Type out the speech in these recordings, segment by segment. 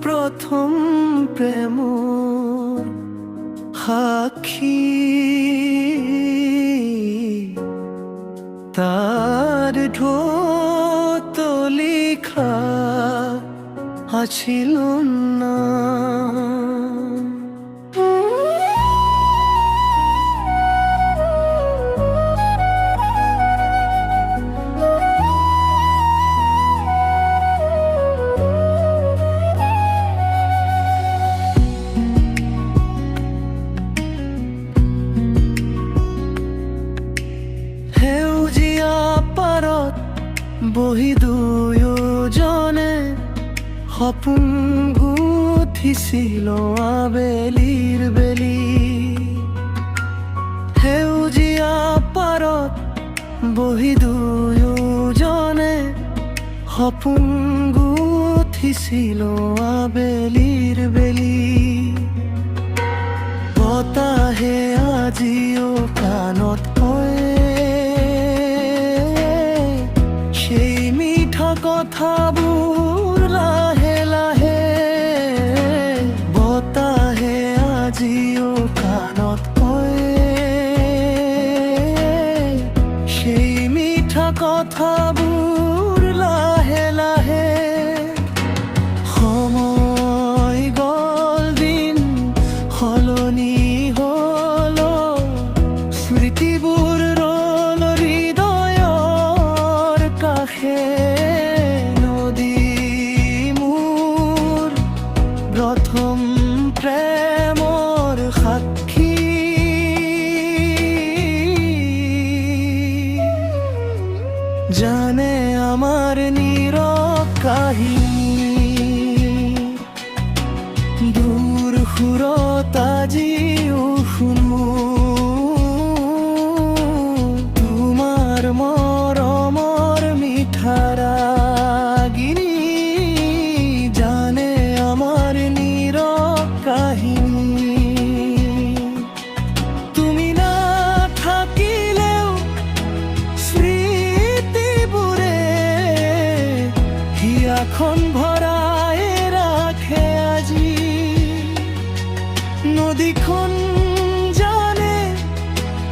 প্ৰথম প্ৰেম সাক্ষী তাৰ ঠোঁট লিখা আছিল না। সেউজীয়া পাৰত বহি দুয়োজনে সপোন গুঠিছিল আবেলিৰ বেলি। সেউজীয়া পাৰত বহি দুয়োজনে সপোন গুঠিছিল আবেলিৰ বেলি। বতাহে আজিও কাণত কয় সেই মিঠা কথাবোৰ লাহে লাহে। বতাহে আজিও কাণত কয় সেই মিঠা কথাবোৰ লাহে লাহে। সময় গ'ল দিন সলনি হ'ল, স্মৃতিবোৰ ৰ'ল হৃদয়ৰ কাষে। নদী মোৰ প্ৰথম প্ৰেমৰ সাক্ষী জানে আমাৰ নীৰৱ কাহিনী। দূৰ সুৰত আজিও শুনো তোমাৰ মৰমৰ মিঠা ৰাগিনী। জানে আমাৰ নীৰৱ কাহিনী। তুমি নাথাকিলেও স্মৃতিবোৰে হিয়াখন ভৰাই ৰাখে আজি। নদীখন জানে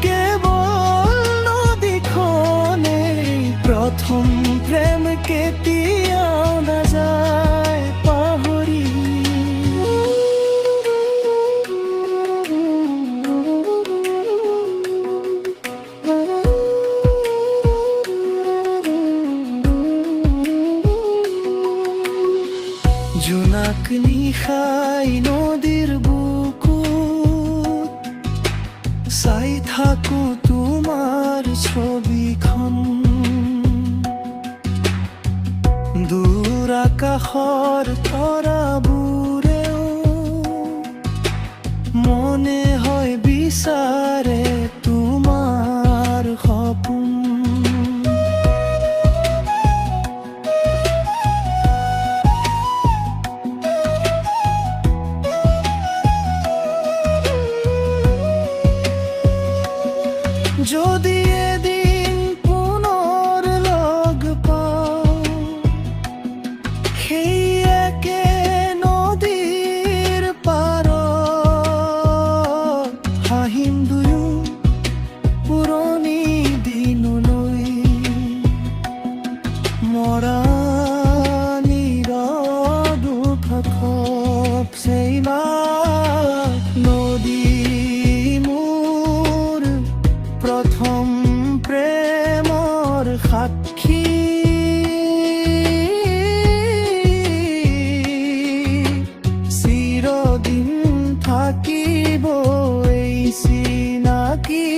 কেৱল নদীখনে প্ৰথম প্ৰেম কেতিয়াও নাযায় পাহৰি। জোনাক নিশাই নদীৰ বুকুত চাই থাকো তোমাৰ ছবিখন। দূৰ আকাশৰ তৰাবোৰেও মনে হয় বিচাৰে তোমাৰ সপোন। যদি এদিন পুনৰ লগ পাওঁ সেই একে নদীৰ পাৰত, হাঁহিম দুয়ো পুৰণি দিনলৈ। মৰা দুখত সবচেয়ে নদী মোৰ প্ৰথম প্ৰেমৰ সাক্ষী চিৰদিন থাকিব এই চিনাকি।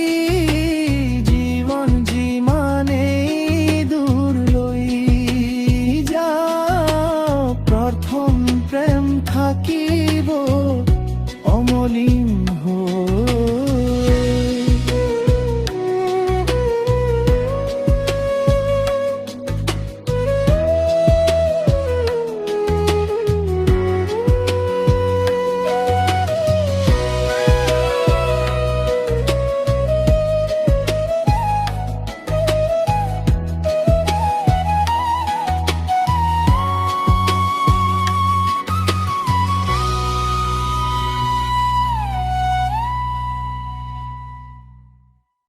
জীৱন যিমানেই দূৰলৈ যাওক প্ৰথম প্ৰেম থাকি